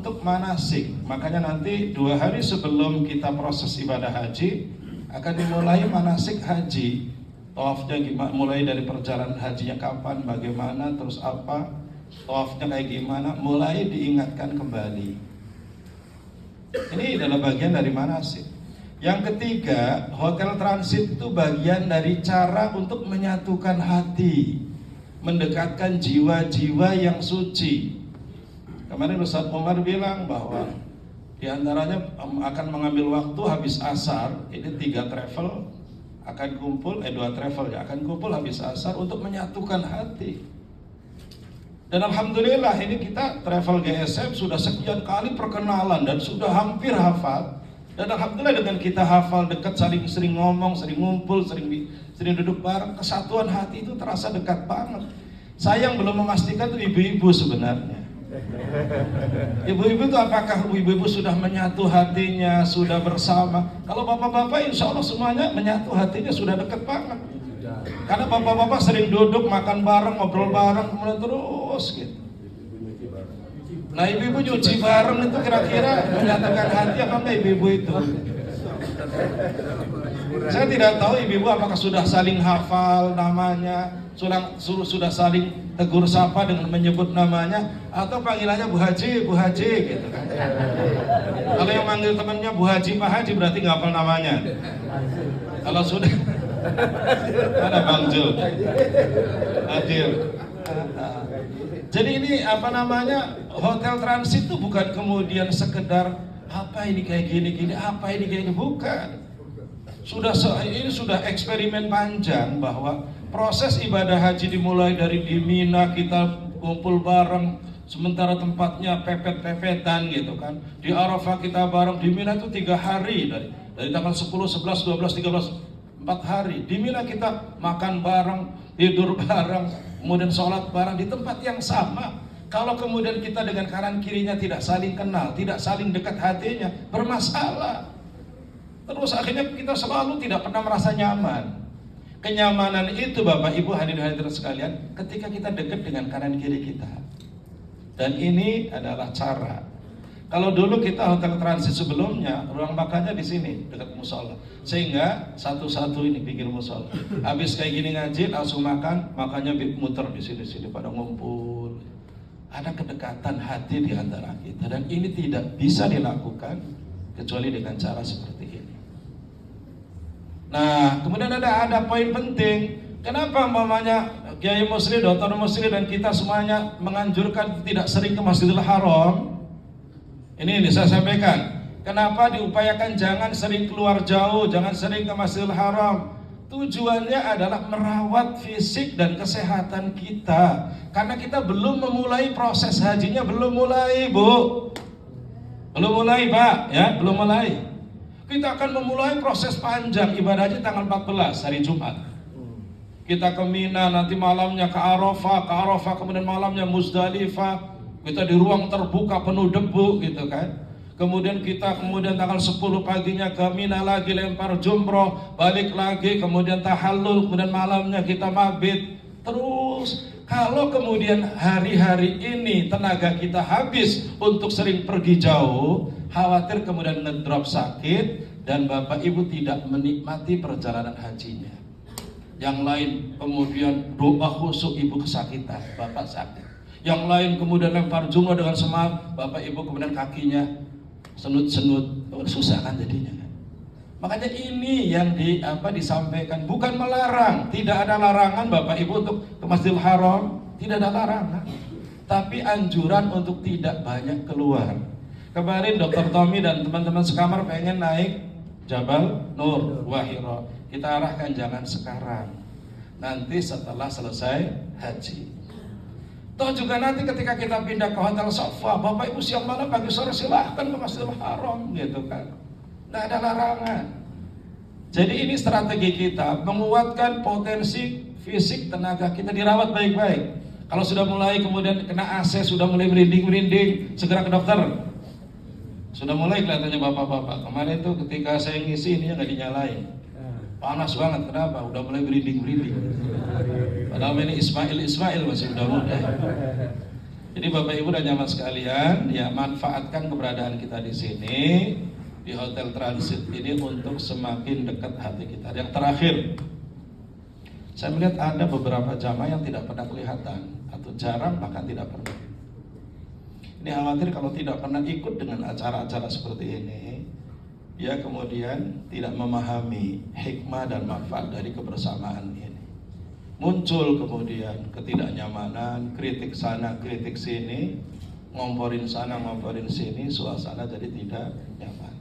untuk manasik. Makanya nanti 2 hari sebelum kita proses ibadah haji akan dimulai manasik haji. Tawafnya gimana, mulai dari perjalanan hajinya kapan, bagaimana, terus apa, tawafnya kayak gimana, mulai diingatkan kembali. Ini adalah bagian dari manasik. Yang ketiga, hotel transit itu bagian dari cara untuk menyatukan hati, mendekatkan jiwa-jiwa yang suci. Kemarin Ustaz Umar bilang bahwa diantaranya akan mengambil waktu habis asar, ini 3 travel akan kumpul, 2 travel ya, akan kumpul habis asar untuk menyatukan hati. Dan alhamdulillah ini kita travel GSM sudah sekian kali perkenalan dan sudah hampir hafal. Dan alhamdulillah dengan kita hafal dekat, sering ngomong, sering ngumpul, sering duduk bareng, kesatuan hati itu terasa dekat banget. Saya yang belum memastikan itu ibu-ibu sebenarnya. Ibu-ibu itu apakah ibu-ibu sudah menyatu hatinya, sudah bersama? Kalau bapak-bapak insya Allah semuanya menyatu hatinya, sudah dekat banget. Karena bapak-bapak sering duduk, makan bareng, ngobrol bareng, kemudian terus gitu. Nah ibu-ibu nyuci bareng itu kira-kira menyatukan hati apa enggak ibu-ibu itu? Saya tidak tahu ibu-ibu apakah sudah saling hafal namanya, sudah saling tegur sapa dengan menyebut namanya, atau panggilannya Bu Haji gitu kan. Kalau yang manggil temannya Bu Haji, Pak Haji berarti nggak hafal namanya. Kalau sudah ada Bang Jul hadir. Jadi ini hotel transit itu bukan kemudian sekedar apa ini kayak gini, apa ini kayak gini, bukan. Ini sudah eksperimen panjang bahwa proses ibadah haji dimulai dari di Mina kita kumpul bareng, sementara tempatnya pepet-pepetan gitu kan. Di Arafah kita bareng, di Mina itu 3 hari dari tanggal 10, 11, 12, 13, 4 hari. Di Mina kita makan bareng, tidur bareng, kemudian sholat bareng di tempat yang sama. Kalau kemudian kita dengan kanan kirinya tidak saling kenal, tidak saling dekat hatinya, bermasalah. Terus akhirnya kita selalu tidak pernah merasa nyaman. Kenyamanan itu Bapak Ibu hadirin sekalian ketika kita dekat dengan kanan kiri kita. Dan ini adalah cara. Kalau dulu kita hotel transit sebelumnya, ruang makannya di sini dekat musola. Sehingga satu-satu ini pinggir musola. Habis kayak gini ngaji langsung makannya muter di sini pada ngumpul. Ada kedekatan hati di antara kita dan ini tidak bisa dilakukan kecuali dengan cara seperti ini. Nah, kemudian ada poin penting. Kenapa mamanya Kiai Musli, Dr. Musli dan kita semuanya menganjurkan tidak sering ke Masjidil Haram? Ini saya sampaikan. Kenapa diupayakan jangan sering keluar jauh, jangan sering ke Masjidil Haram? Tujuannya adalah merawat fisik dan kesehatan kita. Karena kita belum memulai proses hajinya, belum mulai, Bu. Belum mulai, Pak, ya, belum mulai. Kita akan memulai proses panjang ibadah haji tanggal 14 hari Jumat. Kita ke Mina, nanti malamnya ke Arafah, kemudian malamnya Muzdalifah. Kita di ruang terbuka penuh debu gitu kan. Kemudian tanggal 10 paginya ke Mina lagi, lempar jumroh, balik lagi, kemudian tahallul, kemudian malamnya kita mabit. Terus kalau kemudian hari-hari ini tenaga kita habis untuk sering pergi jauh, khawatir kemudian ngedrop sakit dan Bapak Ibu tidak menikmati perjalanan hajinya. Yang lain kemudian doa khusyuk, ibu kesakitan, bapak sakit. Yang lain kemudian lempar jumroh dengan semangat, Bapak Ibu kemudian kakinya senut-senut, susah kan jadinya. Makanya ini yang disampaikan, bukan melarang, tidak ada larangan Bapak Ibu untuk ke Masjidil Haram, tidak ada larangan, tapi anjuran untuk tidak banyak keluar. Kemarin Dr. Tommy dan teman-teman sekamar pengen naik Jabal Nur Wahiro, kita arahkan jangan sekarang, nanti setelah selesai haji. Toh juga nanti ketika kita pindah ke Hotel Safa, Bapak Ibu siang malam pagi sore silahkan ke Masjidil Haram gitu kan. Tidak ada larangan. Jadi ini strategi kita menguatkan potensi fisik tenaga kita, dirawat baik-baik. Kalau sudah mulai kemudian kena AC, sudah mulai merinding, segera ke dokter. Sudah mulai kelihatannya bapak-bapak. Kemarin itu ketika saya ngisi ininya nggak dinyalain. Panas banget, kenapa? Udah mulai merinding. Padahal ini Ismail masih udah muda. Jadi Bapak Ibu dan jamaah sekalian, ya manfaatkan keberadaan kita di sini di Hotel Transit ini untuk semakin dekat hati kita. Yang terakhir, saya melihat ada beberapa jamaah yang tidak pernah kelihatan atau jarang bahkan tidak pernah. Ini khawatir kalau tidak pernah ikut dengan acara-acara seperti ini, dia kemudian tidak memahami hikmah dan manfaat dari kebersamaan ini. Muncul kemudian ketidaknyamanan, kritik sana, kritik sini, ngomporin sana, ngomporin sini, suasana jadi tidak nyaman.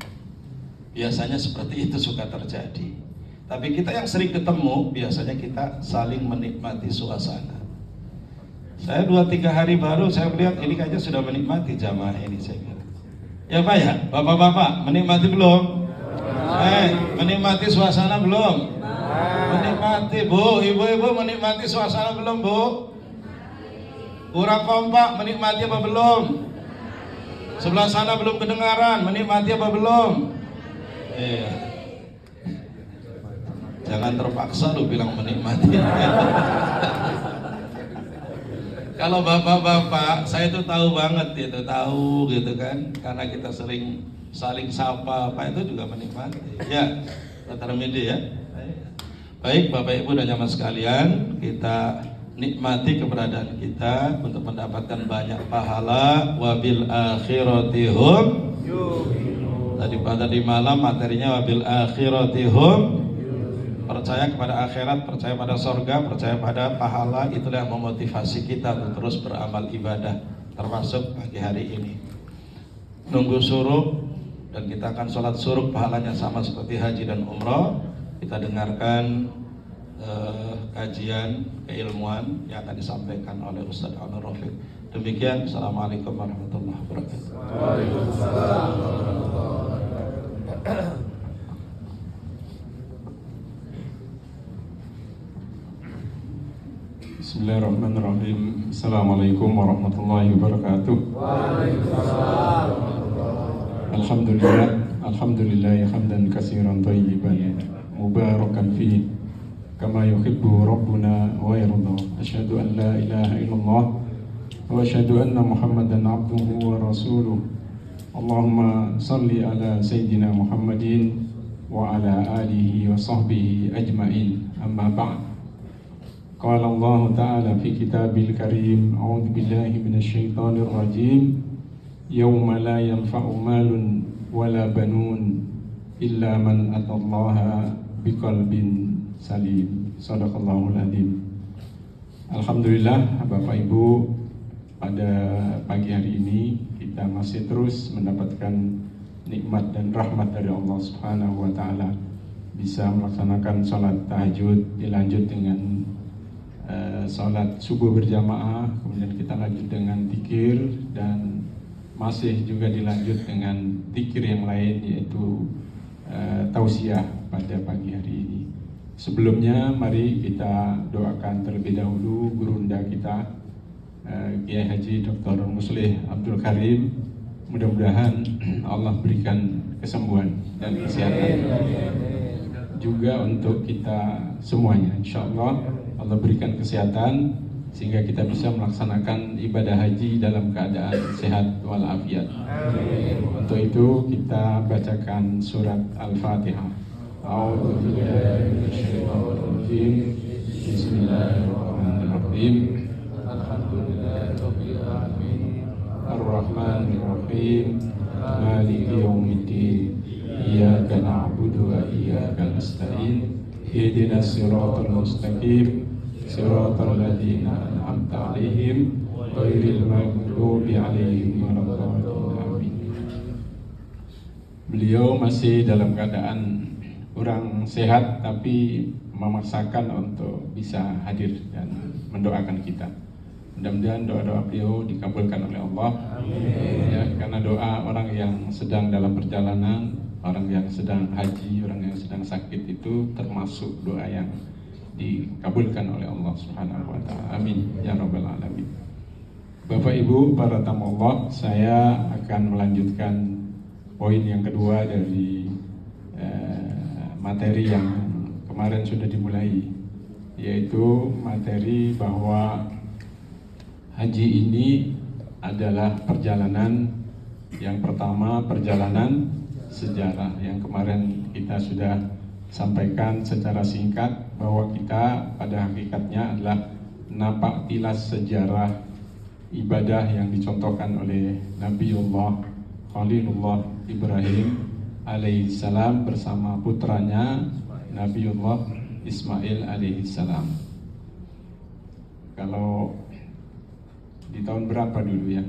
Biasanya seperti itu suka terjadi. Tapi kita yang sering ketemu, biasanya kita saling menikmati suasana. Saya 2-3 hari baru saya melihat ini kayaknya sudah menikmati jamaah ini saya kira. Ya Pak ya, Bapak-bapak menikmati belum? Menikmati suasana belum? Menikmati Bu, ibu-ibu menikmati suasana belum Bu? Kurang kompak, menikmati apa belum? Sebelah sana belum kedengaran, menikmati apa belum? Iya. Jangan terpaksa lu bilang menikmati. Kalau bapak-bapak, saya tuh tahu banget itu, tahu gitu kan, karena kita sering saling sapa, apa itu juga menikmati. Ya, Dr. Midi ya. Baik Bapak Ibu dan jamaah sekalian, kita nikmati keberadaan kita untuk mendapatkan banyak pahala. Wabil akhiratihum. Tadi pada di malam materinya wabil akhiratihum. Percaya kepada akhirat, percaya pada sorga, percaya pada pahala, itulah yang memotivasi kita untuk terus beramal ibadah, termasuk pagi hari ini. Nunggu suruk, dan kita akan sholat suruk, pahalanya sama seperti haji dan umrah. Kita dengarkan kajian keilmuan yang akan disampaikan oleh Ustaz Anur Rafiq. Demikian, Assalamualaikum warahmatullahi wabarakatuh. Waalaikumsalam warahmatullahi wabarakatuh. Bismillahirrahmanirrahim. Assalamualaikum warahmatullahi wabarakatuh. Waalaikumsalam. Alhamdulillah hamdan katsiran thayyiban mubarakan fi kama yuhibbu rabbuna wa yarda. Asyhadu an la ilaha illallah wa asyhadu anna Muhammadan abduhu wa rasuluh. Allahumma salli ala sayyidina Muhammadin wa ala alihi wa sahbihi ajmain. Amma ba'd. قال الله تعالى في كتابه الكريم أعوذ بالله من الشيطان الرجيم يوم لا ينفع مال ولا بنون إلا من أتى الله بقلب سليم صدق الله العظيم. Alhamdulillah Bapak Ibu, pada pagi hari ini kita masih terus mendapatkan nikmat dan rahmat dari Allah Subhanahu wa Ta'ala, bisa melaksanakan sholat tahajud, dilanjut dengan sholat subuh berjamaah, kemudian kita lanjut dengan zikir, dan masih juga dilanjut dengan zikir yang lain, yaitu tausiah pada pagi hari ini. Sebelumnya mari kita doakan terlebih dahulu gurunda kita, Kiai Haji Dr. Muslih Abdul Karim. Mudah-mudahan Allah berikan kesembuhan dan kesehatan juga untuk kita semuanya. InsyaAllah Allah berikan kesehatan sehingga kita bisa melaksanakan ibadah haji dalam keadaan sehat walafiat. Untuk itu kita bacakan surat Al-Fatihah. A'udzubillahi minasyaitonir rajim. Bismillahirrahmanirrahim. Alhamdulillahirabbil alamin. Ar-Rahmanir Rahim. Maliki yaumiddin. Iyyaka na'budu wa iyyaka nasta'in. Ihdinas siratal mustaqim. Siratal ladzina an'amta 'alaihim ghairil maghdubi 'alaihim waladdallin. Beliau masih dalam keadaan kurang sehat, tapi memaksakan untuk bisa hadir dan mendoakan kita. Mudah-mudahan doa-doa beliau dikabulkan oleh Allah. Ya, karena doa orang yang sedang dalam perjalanan, orang yang sedang haji, orang yang sedang sakit itu termasuk doa yang dikabulkan oleh Allah Subhanahu wa Ta'ala. Amin ya rabbal alamin. Bapak Ibu para tamu Allah, saya akan melanjutkan poin yang kedua dari materi yang kemarin sudah dimulai, yaitu materi bahwa haji ini adalah perjalanan yang pertama, perjalanan sejarah yang kemarin kita sudah sampaikan secara singkat bahwa kita pada hakikatnya adalah napak tilas sejarah ibadah yang dicontohkan oleh Nabiullah Khalilullah Ibrahim alaihissalam bersama putranya Nabiullah Ismail alaihissalam. Kalau di tahun berapa dulu ya,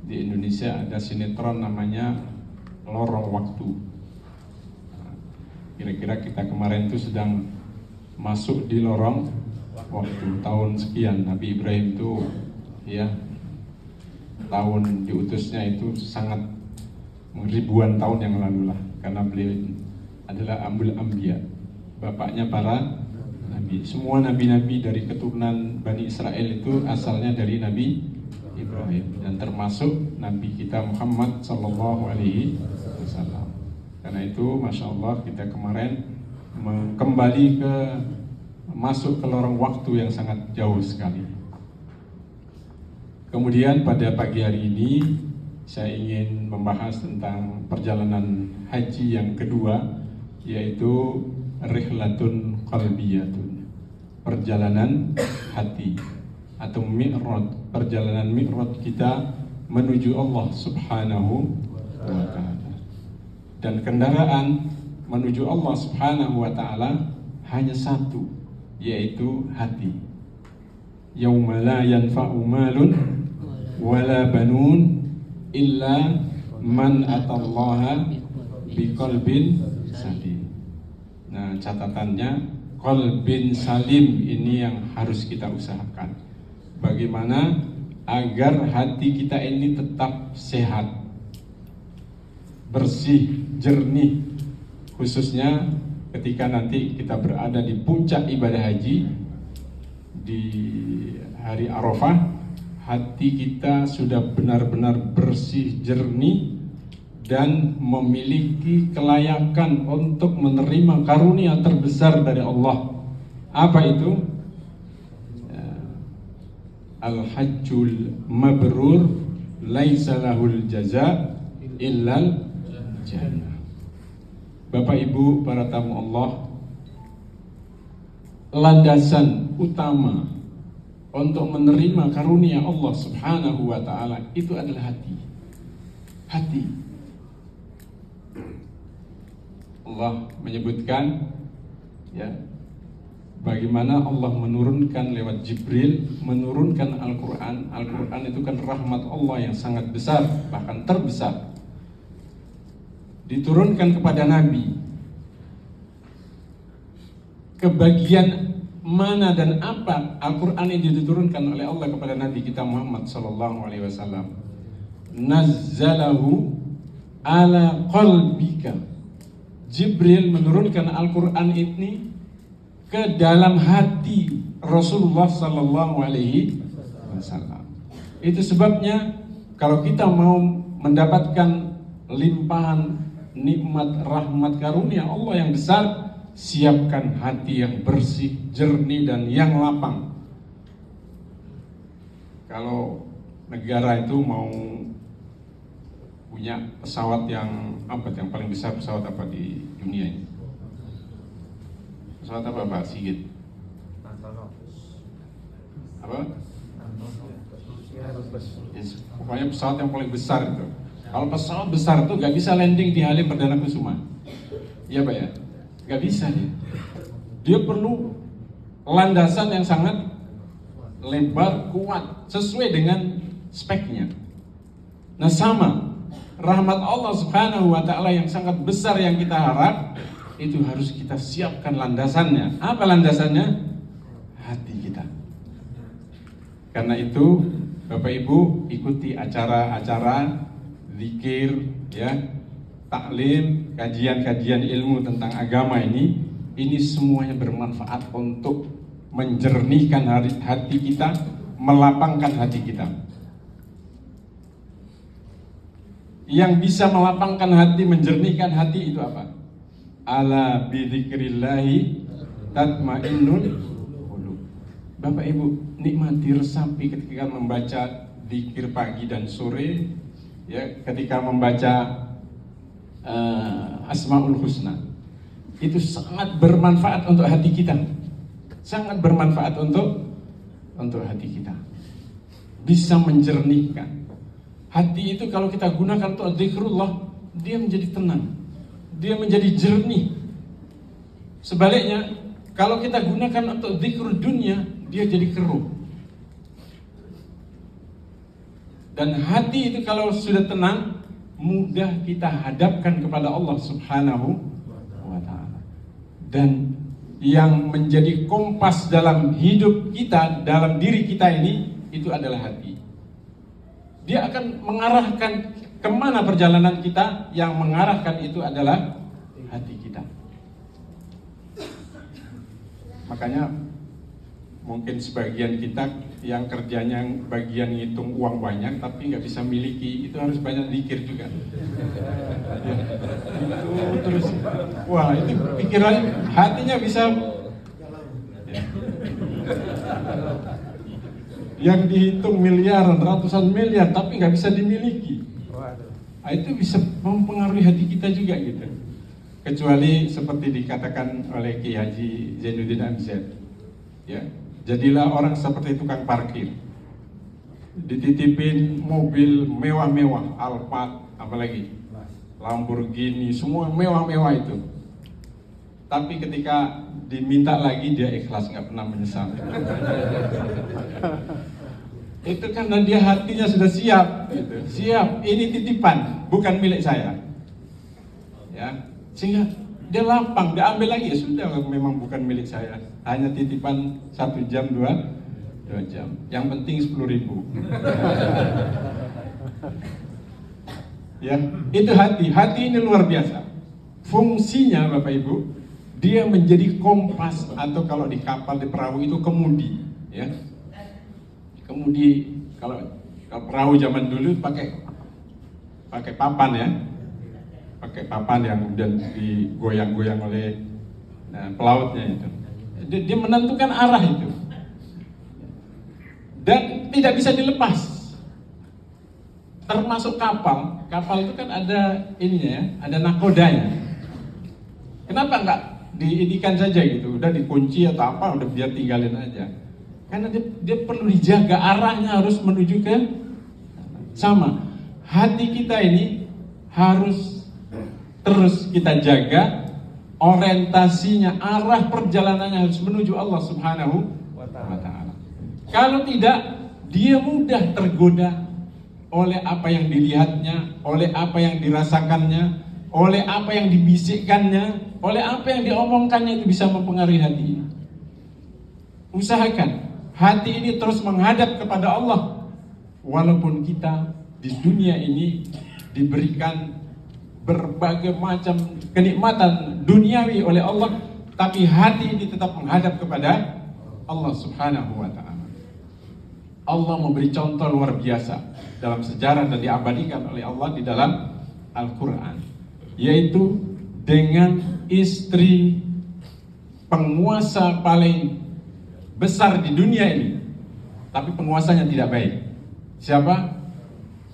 di Indonesia ada sinetron namanya Lorong Waktu. Kira-kira kita kemarin itu sedang masuk di lorong waktu tahun sekian. Nabi Ibrahim itu ya tahun diutusnya itu sangat ribuan tahun yang lalu lah, karena beliau adalah Abul Anbiya, bapaknya para nabi. Semua nabi-nabi dari keturunan Bani Israel itu asalnya dari Nabi Ibrahim, dan termasuk Nabi kita Muhammad Sallallahu Alaihi Wasallam. Karena itu, masya Allah, kita kemarin kembali masuk ke lorong waktu yang sangat jauh sekali. Kemudian pada pagi hari ini saya ingin membahas tentang perjalanan haji yang kedua, yaitu rihlatun qalbiyatun, perjalanan hati atau mi'raj, perjalanan mi'raj kita menuju Allah Subhanahu wa ta'ala. Dan kendaraan menuju Allah Subhanahu wa ta'ala hanya satu, yaitu hati. Yauma la yanfa'u malun wala banun illa man atallaha biqalbin salim. Nah, catatannya qalbin salim ini yang harus kita usahakan. Bagaimana agar hati kita ini tetap sehat, bersih, jernih, khususnya ketika nanti kita berada di puncak ibadah haji di hari Arafah, hati kita sudah benar-benar bersih, jernih, dan memiliki kelayakan untuk menerima karunia terbesar dari Allah. Apa itu? Al-hajjul mabrur laisa lahul jaza illal jannah. Bapak Ibu para tamu Allah, landasan utama untuk menerima karunia Allah Subhanahu wa ta'ala itu adalah hati. Hati. Allah menyebutkan ya, bagaimana Allah menurunkan lewat Jibril, menurunkan Al-Quran. Al-Quran itu kan rahmat Allah yang sangat besar, bahkan terbesar, diturunkan kepada Nabi. Kebagian mana dan apa Al-Quran ini diturunkan oleh Allah kepada Nabi kita Muhammad sallallahu alaihi wasallam? Nazzalahu ala qalbika. Jibril menurunkan Al-Quran ini ke dalam hati Rasulullah sallallahu alaihi wasallam. Itu sebabnya kalau kita mau mendapatkan limpahan nikmat rahmat karunia Allah yang besar, siapkan hati yang bersih, jernih, dan yang lapang. Kalau negara itu mau punya pesawat yang paling besar, pesawat apa di dunia ini? Pesawat apa Pak Sigit? Apa? Yes, pokoknya pesawat yang paling besar itu. Kalau pesawat besar itu gak bisa landing di Halim Perdana Kusuma. Iya Pak ya? Gak bisa dia. Dia perlu landasan yang sangat lebar, kuat, sesuai dengan speknya. Nah sama, rahmat Allah Subhanahu wa ta'ala yang sangat besar yang kita harap, itu harus kita siapkan landasannya. Apa landasannya? Hati kita. Karena itu Bapak Ibu ikuti acara-acara zikir, ya, taklim, kajian-kajian ilmu tentang agama ini semuanya bermanfaat untuk menjernihkan hati kita, melapangkan hati kita. Yang bisa melapangkan hati, menjernihkan hati itu apa? Ala bidzikrillahi tatmainnul qulub. Bapak Ibu, nikmati, resapi ketika membaca zikir pagi dan sore, ya, ketika membaca Asmaul Husna, itu sangat bermanfaat untuk hati kita, sangat bermanfaat untuk hati kita, bisa menjernihkan hati itu. Kalau kita gunakan untuk zikrullah, dia menjadi tenang, dia menjadi jernih. Sebaliknya, kalau kita gunakan untuk zikrul dunia, dia jadi keruh. Dan hati itu kalau sudah tenang, mudah kita hadapkan kepada Allah Subhanahu wa ta'ala. Dan yang menjadi kompas dalam hidup kita, dalam diri kita ini, itu adalah hati. Dia akan mengarahkan kemana perjalanan kita, yang mengarahkan itu adalah hati kita. Makanya mungkin sebagian kita yang kerjanya bagian ngitung uang banyak tapi nggak bisa miliki, itu harus banyak zikir juga. Itu terus, wah itu pikiran hatinya bisa ya. Yang dihitung miliaran, ratusan miliar tapi nggak bisa dimiliki. Nah, itu bisa mempengaruhi hati kita juga gitu. Kecuali seperti dikatakan oleh Ki Haji Zainuddin MZ, ya, jadilah orang seperti tukang parkir, dititipin mobil mewah-mewah, Alphard, apalagi Lamborghini, semua mewah-mewah itu. Tapi ketika diminta lagi dia ikhlas, nggak pernah menyesal. Itu karena dia hatinya sudah siap, gitu. Siap, ini titipan, bukan milik saya, ya. Sehingga dia lapang, dia ambil lagi, ya sudah, memang bukan milik saya, hanya titipan 1 jam, 2 jam, yang penting 10.000. Ya, itu hati ini luar biasa. Fungsinya Bapak Ibu, dia menjadi kompas, atau kalau di kapal, di perahu itu kemudi, ya. Kemudi, kalau perahu zaman dulu pakai papan, ya. Pakai papan yang kemudian digoyang-goyang oleh pelautnya itu. Dia menentukan arah itu. Dan tidak bisa dilepas. Termasuk kapal. Kapal itu kan ada ininya ya, ada nakodanya. Kenapa enggak diidikan saja gitu? Udah dikunci atau apa, udah biar tinggalin aja. Karena dia perlu dijaga, arahnya harus menuju ke sama. Hati kita ini harus terus kita jaga, orientasinya, arah perjalanannya harus menuju Allah Subhanahu wa ta'ala. Kalau tidak, dia mudah tergoda oleh apa yang dilihatnya, oleh apa yang dirasakannya, oleh apa yang dibisikkannya, oleh apa yang diomongkannya, itu bisa mempengaruhi hati. Usahakan hati ini terus menghadap kepada Allah. Walaupun kita di dunia ini diberikan berbagai macam kenikmatan duniawi oleh Allah, tapi hati ini tetap menghadap kepada Allah Subhanahu wa ta'ala. Allah memberi contoh luar biasa dalam sejarah dan diabadikan oleh Allah di dalam Al-Quran, yaitu dengan istri penguasa paling besar di dunia ini, tapi penguasanya tidak baik. Siapa?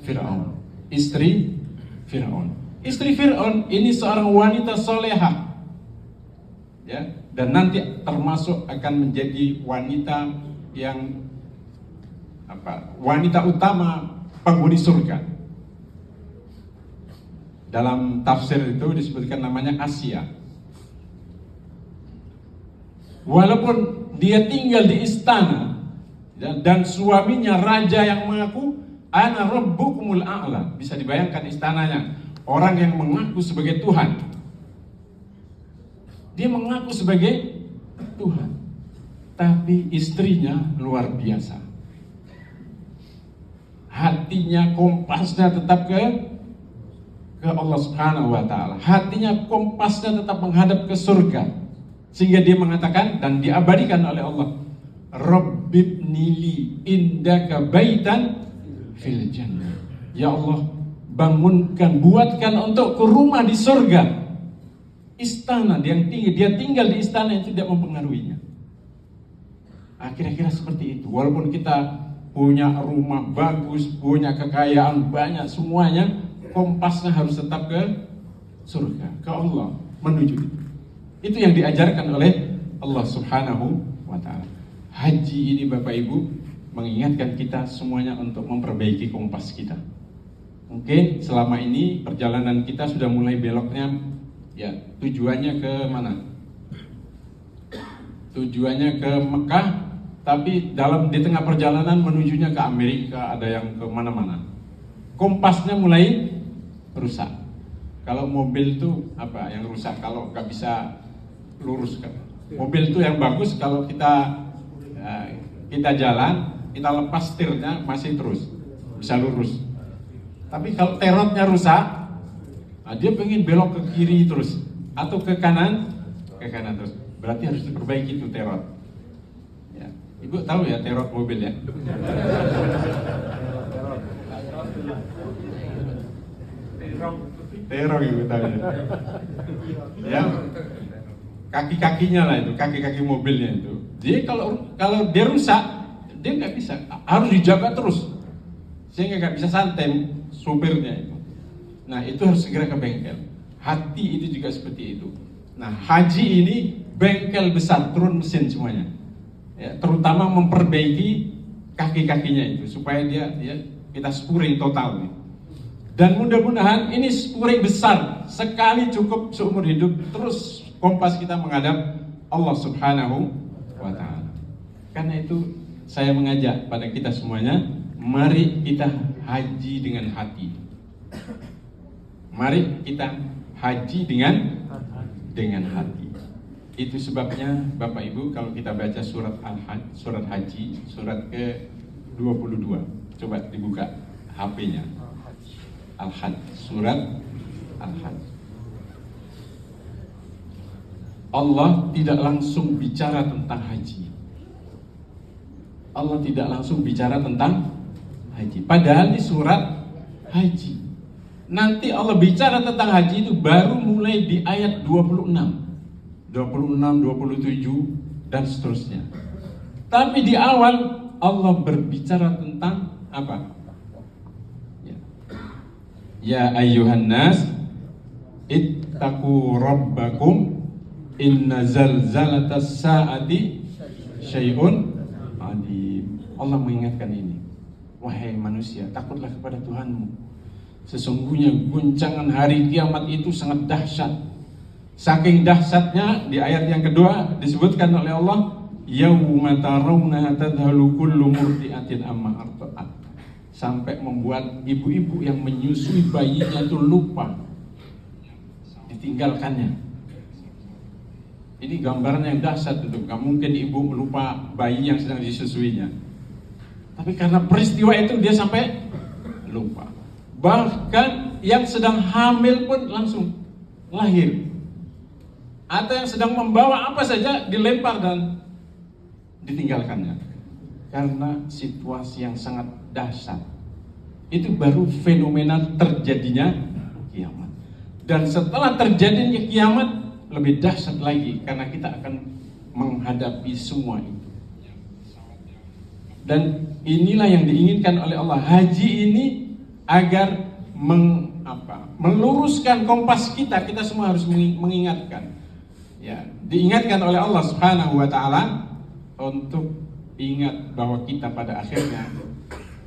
Fir'aun. Istri Fir'aun. Istri Fir'aun ini seorang wanita solehah, ya, dan nanti termasuk akan menjadi wanita yang wanita utama penghuni surga. Dalam tafsir itu disebutkan namanya Asia. Walaupun dia tinggal di istana dan suaminya raja yang mengaku ana rabbukumul a'la, bisa dibayangkan istananya. Orang yang mengaku sebagai Tuhan, dia mengaku sebagai Tuhan, tapi istrinya luar biasa. Hatinya, kompasnya tetap ke Allah Subhanahu wa ta'ala. Hatinya, kompasnya tetap menghadap ke surga, sehingga dia mengatakan dan diabadikan oleh Allah, Rabbibnili indaka baitan fil jannah. Ya Allah, bangunkan, buatkan untukku rumah di surga. Istana yang tinggi, dia tinggal di istana yang tidak mempengaruhinya. Kira-kira seperti itu. Walaupun kita punya rumah bagus, punya kekayaan banyak, semuanya kompasnya harus tetap ke surga, ke Allah, menuju itu. Itu yang diajarkan oleh Allah Subhanahu wa ta'ala. Haji ini Bapak Ibu mengingatkan kita semuanya untuk memperbaiki kompas kita. Mungkin selama ini perjalanan kita sudah mulai beloknya, ya tujuannya ke mana? Tujuannya ke Mekah, tapi di tengah perjalanan menujunya ke Amerika, ada yang ke mana-mana. Kompasnya mulai rusak. Kalau mobil itu apa yang rusak? Kalau nggak bisa lurus kan? Mobil itu yang bagus kalau kita jalan, kita lepas setirnya masih terus bisa lurus. Tapi kalau terotnya rusak, dia pengen belok ke kiri terus atau ke kanan terus. Berarti harus diperbaiki itu terot. Ya. Ibu tahu ya terot mobil ya? Terong ibu tahu ya? Ya. Kaki-kakinya lah itu, kaki-kaki mobilnya itu. Jadi kalau dia rusak, dia nggak bisa, harus dijaga terus, sehingga nggak bisa santai supirnya itu. Nah itu harus segera ke bengkel. Hati itu juga seperti itu. Nah haji ini bengkel besar, turun mesin semuanya. Ya, terutama memperbaiki kaki-kakinya itu supaya kita spuring total nih. Dan mudah-mudahan ini spuring besar sekali cukup seumur hidup, terus kompas kita menghadap Allah Subhanahu wa ta'ala. Karena itu saya mengajak pada kita semuanya, mari kita haji dengan hati. Mari kita haji dengan hati. Itu sebabnya Bapak Ibu kalau kita baca surat Al-Hajj, surat haji, surat ke-22. Coba dibuka HP-nya. Al-Hajj, surat Al-Hajj. Allah tidak langsung bicara tentang haji. Allah tidak langsung bicara tentang haji. Padahal di surat haji. Nanti Allah bicara tentang haji itu baru mulai di ayat 26, 27 dan seterusnya. Tapi di awal Allah berbicara tentang apa? Ya ayyuhan nas ittaqu rabbakum inna zalzalatas saati syai'un adim. Allah mengingatkan ini. Wahai manusia, takutlah kepada Tuhanmu. Sesungguhnya guncangan hari kiamat itu sangat dahsyat. Saking dahsyatnya di ayat yang kedua disebutkan oleh Allah, yauma tarawna tadhalu kullu murdi'atin amma arda'at. Sampai membuat ibu-ibu yang menyusui bayinya itu lupa, ditinggalkannya. Ini gambaran yang dahsyat itu. Gak mungkin ibu melupa bayi yang sedang disusuinya. Tapi karena peristiwa itu dia sampai lupa. Bahkan yang sedang hamil pun langsung lahir. Atau yang sedang membawa apa saja dilempar dan ditinggalkannya. Karena situasi yang sangat dahsyat. Itu baru fenomena terjadinya kiamat. Dan setelah terjadinya kiamat lebih dahsyat lagi karena kita akan menghadapi semua itu. Dan inilah yang diinginkan oleh Allah. Haji ini agar meluruskan kompas kita semua harus mengingatkan. Ya, diingatkan oleh Allah Subhanahu wa ta'ala untuk ingat bahwa kita pada akhirnya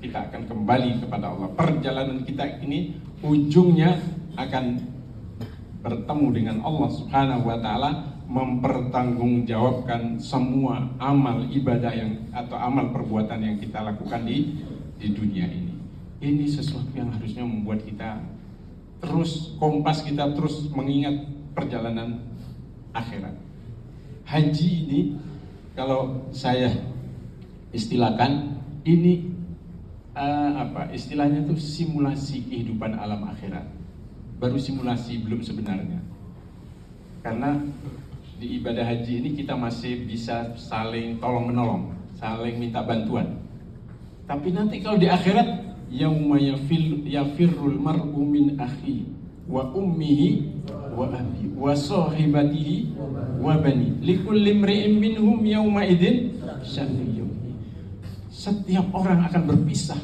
kita akan kembali kepada Allah. Perjalanan kita ini ujungnya akan bertemu dengan Allah Subhanahu wa ta'ala, mempertanggungjawabkan semua amal ibadah atau amal perbuatan yang kita lakukan di dunia ini. Ini sesuatu yang harusnya membuat kita terus kompas, kita terus mengingat perjalanan akhirat. Haji ini kalau saya istilahkan ini istilahnya tuh simulasi kehidupan alam akhirat. Baru simulasi, belum sebenarnya. Karena di ibadah haji ini kita masih bisa saling tolong menolong, saling minta bantuan. Tapi nanti kalau di akhirat, yauma yafirrul mar'u min akhi wa ummihi wa abi wa sahibatihi wa bani likulli imri'in minhum yauma idzin sya'nun yughni. setiap orang akan berpisah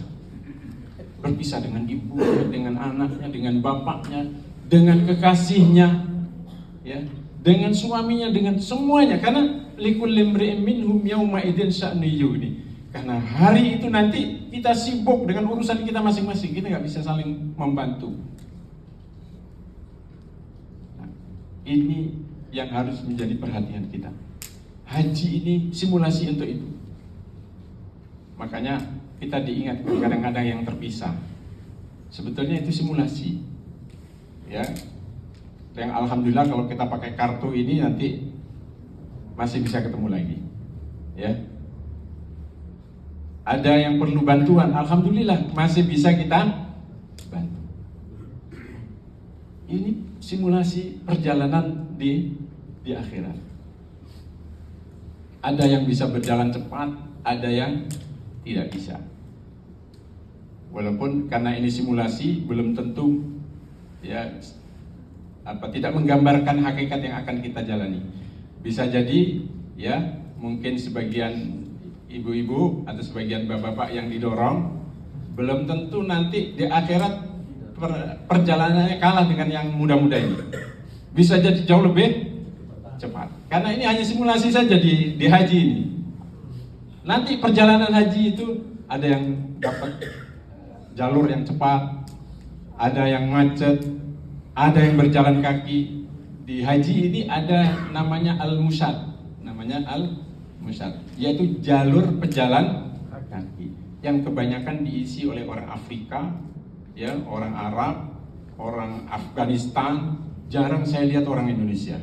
dengan ibunya, dengan anaknya, dengan bapaknya, dengan kekasihnya, ya, dengan suaminya, dengan semuanya. Karena likulli imri'in minhum yauma idzin sya'nu yughni. Karena hari itu nanti kita sibuk dengan urusan kita masing-masing, kita nggak bisa saling membantu. Nah, ini yang harus menjadi perhatian kita. Haji ini simulasi untuk itu. Makanya kita diingatkan kadang-kadang yang terpisah. Sebetulnya itu simulasi, ya. Yang alhamdulillah kalau kita pakai kartu ini nanti masih bisa ketemu lagi, ya. Ada yang perlu bantuan, alhamdulillah masih bisa kita bantu. Ini simulasi perjalanan di akhirat. Ada yang bisa berjalan cepat, ada yang tidak bisa. Walaupun karena ini simulasi belum tentu, ya, tidak menggambarkan hakikat yang akan kita jalani. Bisa jadi, ya, mungkin sebagian ibu-ibu atau sebagian bapak-bapak yang didorong, belum tentu nanti di akhirat perjalanannya kalah dengan yang muda-muda ini. Bisa jadi jauh lebih cepat. Karena ini hanya simulasi saja di haji ini. Nanti perjalanan haji itu ada yang dapat jalur yang cepat, ada yang macet, ada yang berjalan kaki. Di haji ini ada namanya al-musyad, yaitu jalur pejalan kaki yang kebanyakan diisi oleh orang Afrika, ya, orang Arab, orang Afghanistan. Jarang saya lihat orang Indonesia.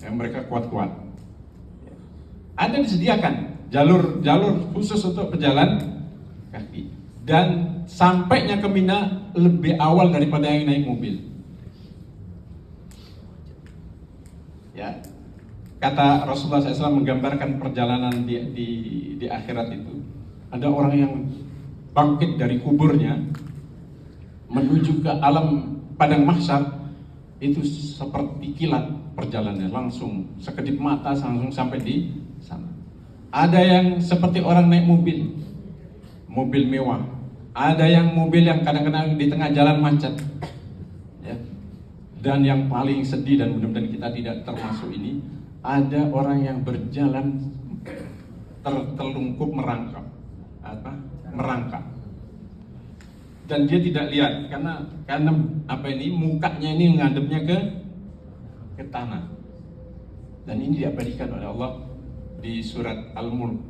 Yang mereka kuat-kuat. Ada disediakan jalur khusus untuk pejalan kaki. Dan sampainya ke Mina lebih awal daripada yang naik mobil. Ya, kata Rasulullah SAW menggambarkan perjalanan di akhirat itu. Ada orang yang bangkit dari kuburnya menuju ke alam padang mahsyar, itu seperti kilat perjalanannya, langsung sekedip mata langsung sampai di sana. Ada yang seperti orang naik mobil mewah. Ada yang mobil yang kadang-kadang di tengah jalan macet, ya. Dan yang paling sedih, dan mudah-mudahan kita tidak termasuk ini, ada orang yang berjalan tertelungkup merangkak, dan dia tidak lihat karena mukanya ini ngadepnya ke tanah. Dan ini diabadikan oleh Allah di surat Al-Mulk.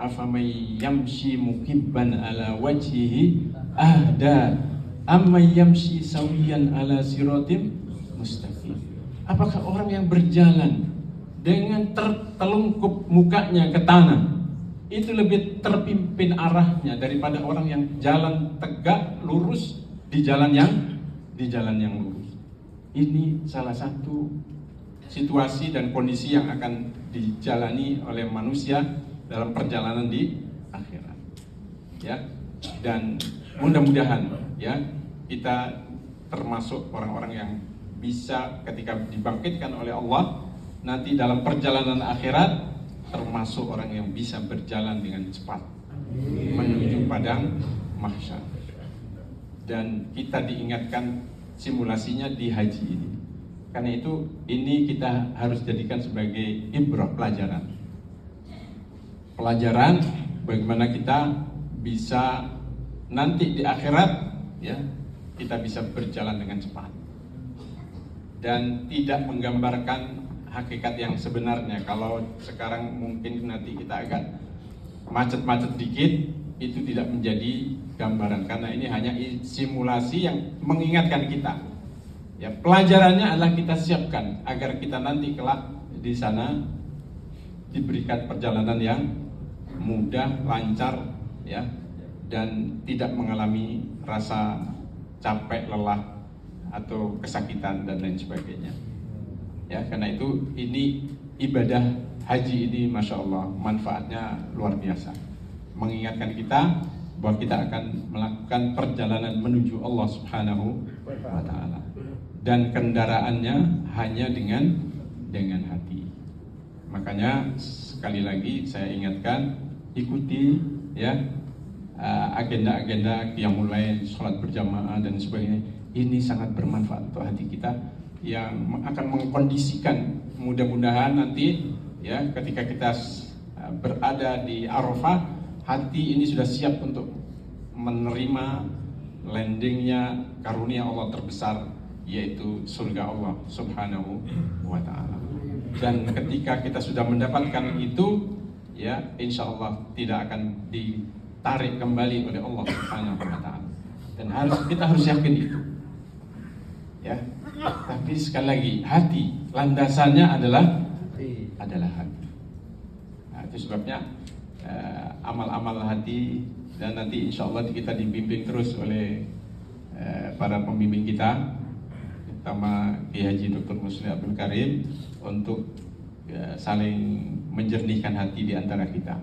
Afamay yamshi mukibban ala wajhihi ahda amay yamshi sawiyan ala siratim mustaqim. Apakah orang yang berjalan dengan tertelungkup mukanya ke tanah itu lebih terpimpin arahnya daripada orang yang jalan tegak lurus di jalan yang lurus? Ini salah satu situasi dan kondisi yang akan dijalani oleh manusia dalam perjalanan di akhirat, ya. Dan mudah-mudahan, ya, kita termasuk orang-orang yang bisa ketika dibangkitkan oleh Allah nanti dalam perjalanan akhirat termasuk orang yang bisa berjalan dengan cepat menuju padang mahsyar. Dan kita diingatkan simulasinya di haji ini. Karena itu ini kita harus jadikan sebagai ibrah, pelajaran bagaimana kita bisa nanti di akhirat, ya, kita bisa berjalan dengan cepat dan tidak menggambarkan hakikat yang sebenarnya. Kalau sekarang mungkin nanti kita agak macet-macet dikit, itu tidak menjadi gambaran karena ini hanya simulasi yang mengingatkan kita. Ya, pelajarannya adalah kita siapkan agar kita nanti kelak di sana diberikan perjalanan yang mudah, lancar, ya, dan tidak mengalami rasa capek, lelah, atau kesakitan dan lain sebagainya. Ya, karena itu ini ibadah haji ini, masya Allah, manfaatnya luar biasa. Mengingatkan kita bahwa kita akan melakukan perjalanan menuju Allah Subhanahu wa Ta'ala, dan kendaraannya hanya dengan hati. Makanya sekali lagi saya ingatkan, ikuti ya agenda-agenda yang mulai sholat berjamaah dan sebagainya. Ini sangat bermanfaat untuk hati kita yang akan mengkondisikan mudah-mudahan nanti ya ketika kita berada di Arafah, hati ini sudah siap untuk menerima landingnya karunia Allah terbesar, yaitu surga Allah Subhanahu wa Ta'ala. Dan ketika kita sudah mendapatkan itu, ya insya Allah tidak akan ditarik kembali oleh Allah Subhanahu wa Ta'ala. Dan kita harus yakin itu. Ya, tapi sekali lagi hati, landasannya adalah hati. Nah, itu sebabnya amal-amal hati, dan nanti insya Allah kita dibimbing terus oleh para pembimbing kita, terutama Kiai Haji Dr. Musli Abdul Karim, untuk saling menjernihkan hati di antara kita.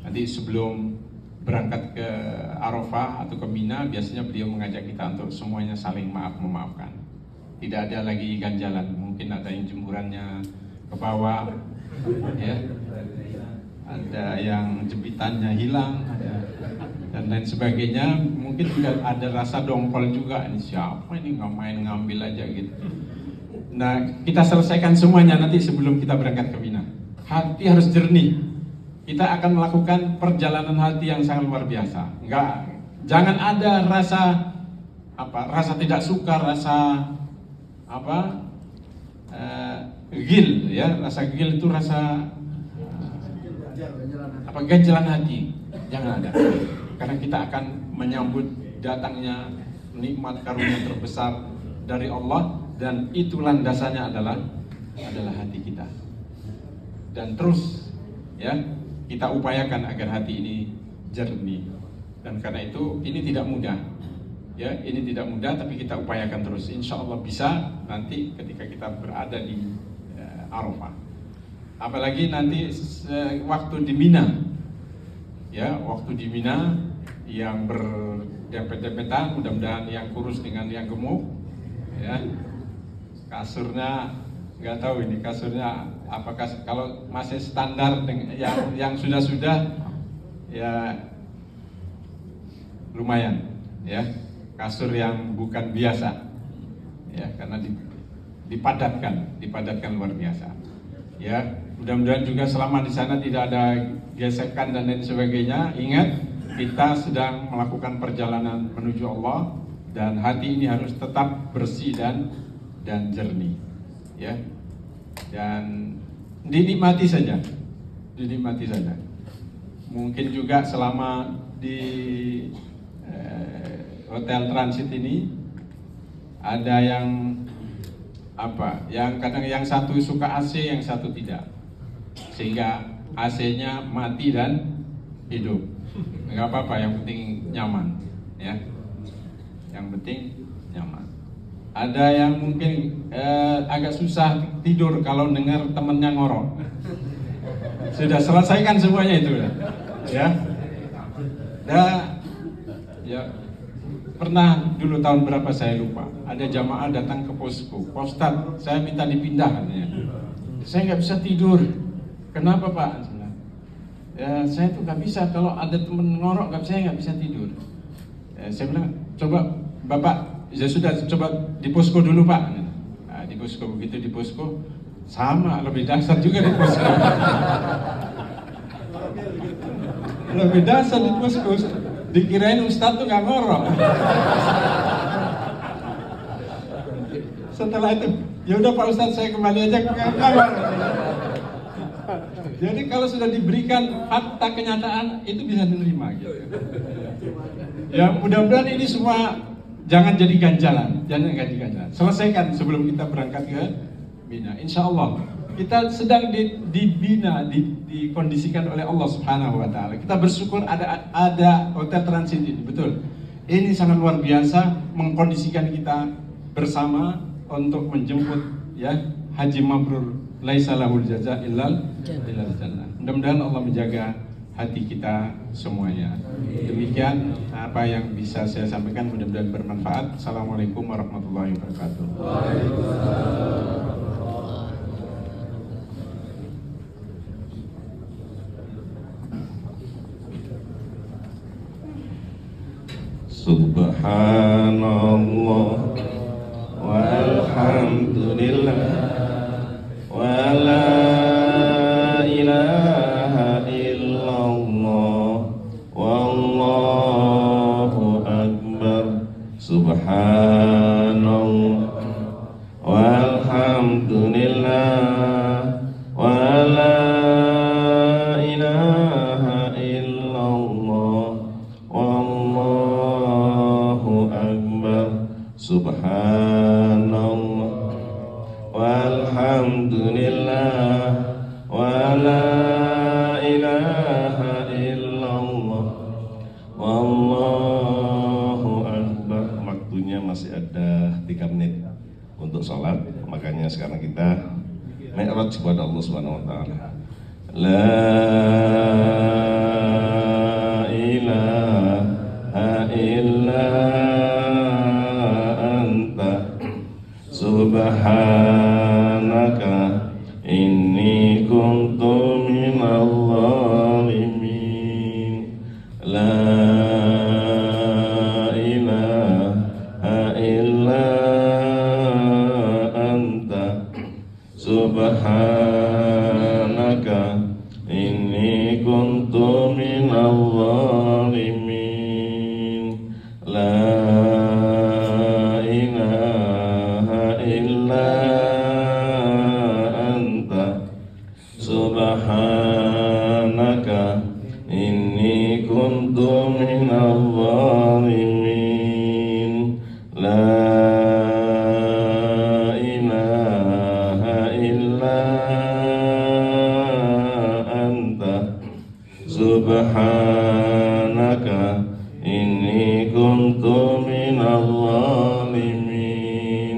Nanti sebelum berangkat ke Arafah atau ke Mina, biasanya beliau mengajak kita untuk semuanya saling memaafkan. Tidak ada lagi ganjalan, mungkin ada yang jemurannya ke bawah, ya, ada yang jepitannya hilang, dan lain sebagainya. Mungkin juga ada rasa dongkol juga, ini siapa ini nggak main ngambil aja gitu. Nah, kita selesaikan semuanya nanti sebelum kita berangkat ke Mina. Hati harus jernih. Kita akan melakukan perjalanan hati yang sangat luar biasa. Jangan ada rasa tidak suka, rasa gil, ya. Rasa gil itu rasa ganjalan hati. Jangan ada. Karena kita akan menyambut datangnya nikmat karunia terbesar dari Allah, dan itu landasannya adalah hati kita. Dan terus ya kita upayakan agar hati ini jernih. Dan karena itu ini tidak mudah. Ya, ini tidak mudah, tapi kita upayakan terus. Insya Allah bisa nanti ketika kita berada di Arafah. Apalagi nanti waktu di Mina. Ya, waktu di Mina yang berdempet-dempetan, mudah-mudahan yang kurus dengan yang gemuk, ya. Kasurnya nggak tahu ini kasurnya apakah kalau masih standar dengan yang sudah ya lumayan, ya. Kasur yang bukan biasa, ya, karena dipadatkan luar biasa, ya. Mudah-mudahan juga selama di sana tidak ada gesekan dan lain sebagainya. Ingat, kita sedang melakukan perjalanan menuju Allah, dan hati ini harus tetap bersih dan jernih, ya. Dan dinikmati saja. Mungkin juga selama di hotel transit ini ada yang kadang yang satu suka AC, yang satu tidak, sehingga AC-nya mati dan hidup. Nggak apa-apa, yang penting nyaman, ya. Yang penting nyaman. Ada yang mungkin agak susah tidur kalau dengar temennya ngorok. Sudah selesaikan semuanya itu, ya. Ya. Pernah dulu tahun berapa saya lupa, ada jamaah datang ke posko. Pak Ustadz, saya minta dipindah katanya. Saya nggak bisa tidur. Kenapa Pak? Ya, saya tuh nggak bisa, kalau ada temen ngorok saya nggak bisa tidur. Saya bilang, coba Bapak, ya sudah, coba di posko dulu Pak. Nah, di posko, begitu di posko, sama, lebih dasar juga di posko. Lebih dasar di posko, dikirain Ustadz tuh nggak ngorok. Setelah itu, ya udah Pak Ustadz, saya kembali aja ke kamar. Jadi kalau sudah diberikan fakta kenyataan, itu bisa diterima gitu. Ya, mudah-mudahan ini semua jangan jadi ganjalan. Selesaikan sebelum kita berangkat ke Mina. Insya Allah kita sedang dibina, dikondisikan oleh Allah Subhanahu wa Ta'ala. Kita bersyukur ada hotel transit ini, betul. Ini sangat luar biasa mengkondisikan kita bersama untuk menjemput, ya, haji mabrur, laisa lahul jaza illal jannah. Mudah-mudahan Allah menjaga hati kita semuanya. Demikian apa yang bisa saya sampaikan, mudah-mudahan bermanfaat. Assalamualaikum warahmatullahi wabarakatuh. Subhanallah walhamdulillah wa la ilaha illallah wallahu akbar. Subhanallah walhamdulillah wa la ilaha illallah wallahu akbar. Subhanallah walhamdulillah wa la ilaha illallah wallahu akbar. Waktunya masih ada 3 menit untuk sholat, makanya sekarang kita mi'raj kepada Allah Subhanahu wa taala. La ilaha illa anta subhanaka inni kuntu minal zalimin. La ilaha illa anta subhanaka inni kuntu minal zalimin. La ilaha illa anta subhanaka inni kuntu minal zalimin. La ilaha illa anta subhanaka inni kuntu minal zalimin.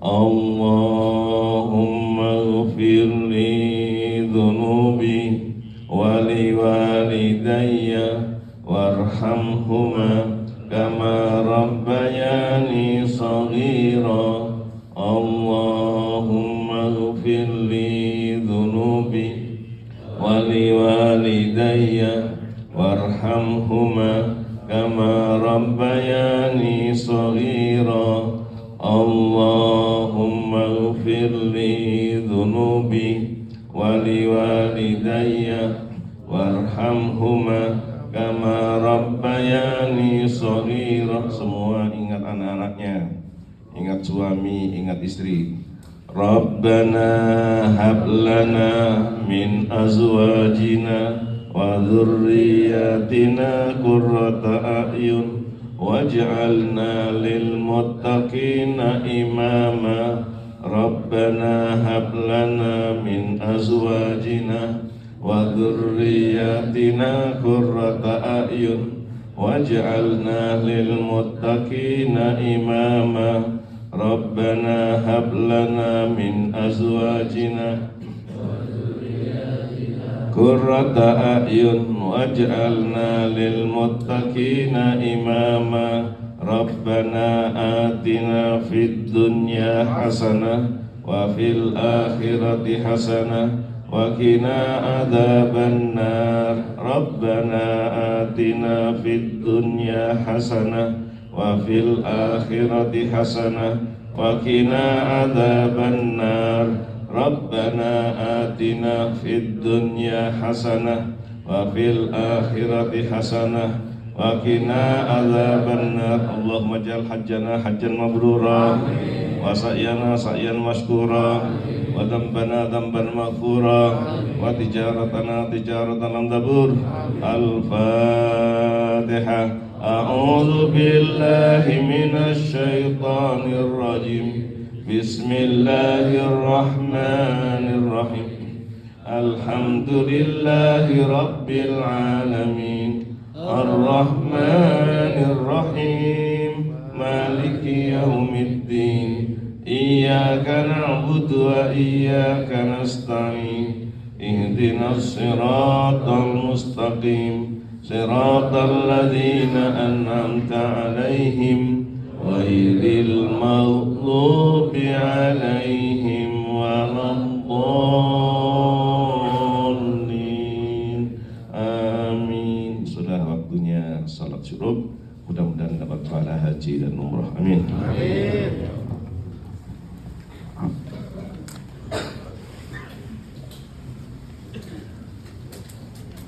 Allahumma ighfir li dhunubi wa li walidayya warhamhuma kama rabbayani shaghira. Allahumma ighfir li dhunubi wa li walidayya warhamhuma kama rabbayani shaghira. Allahumma ighfir li dhunubi wa li walidayya warhamhuma kama rabbayani shaghira. Semua ingat anak-anaknya, ingat suami, ingat istri. Rabbana hab lana min azwajina wa dhurriyyatina qurrata a'yun waj'alna lil muttaqina imama. Rabbana hab lana min azwajina wa dhurriyyatina qurrata a'yun waj'alna lil muttaqina imama. Rabbana hab lana min azwajina qurrata a'yun waj'alna lil muttaqina imama. Rabbana atina fid dunya hasanah wa fil akhirati hasanah wa qina adzaban nar. Rabbana atina fid dunya hasanah wa fil akhirati hasanah wa qina adzaban nar. Rabbana atina fid dunya hasanah wa fil akhirati hasanah wa qina adzaban nar. Allahumma ja'al hajjana hajjan mabrura wa sa'yana sa'yan mashkura wa dhanbana dhanban maghfura wa tijaratana tijaratan lam tabur. Al-Fatihah. A'udzu billahi minasy syaithanir rajim. Bismillahirrahmanirrahim. Alhamdulillahi rabbil alamin. Ar-Rahmanir Rahim. Maliki yaumiddin. Iyyaka na'budu wa iyyaka nasta'in. Ihdinas siratal mustaqim. Siratal ladzina an'amta 'alaihim ghairil maghdubi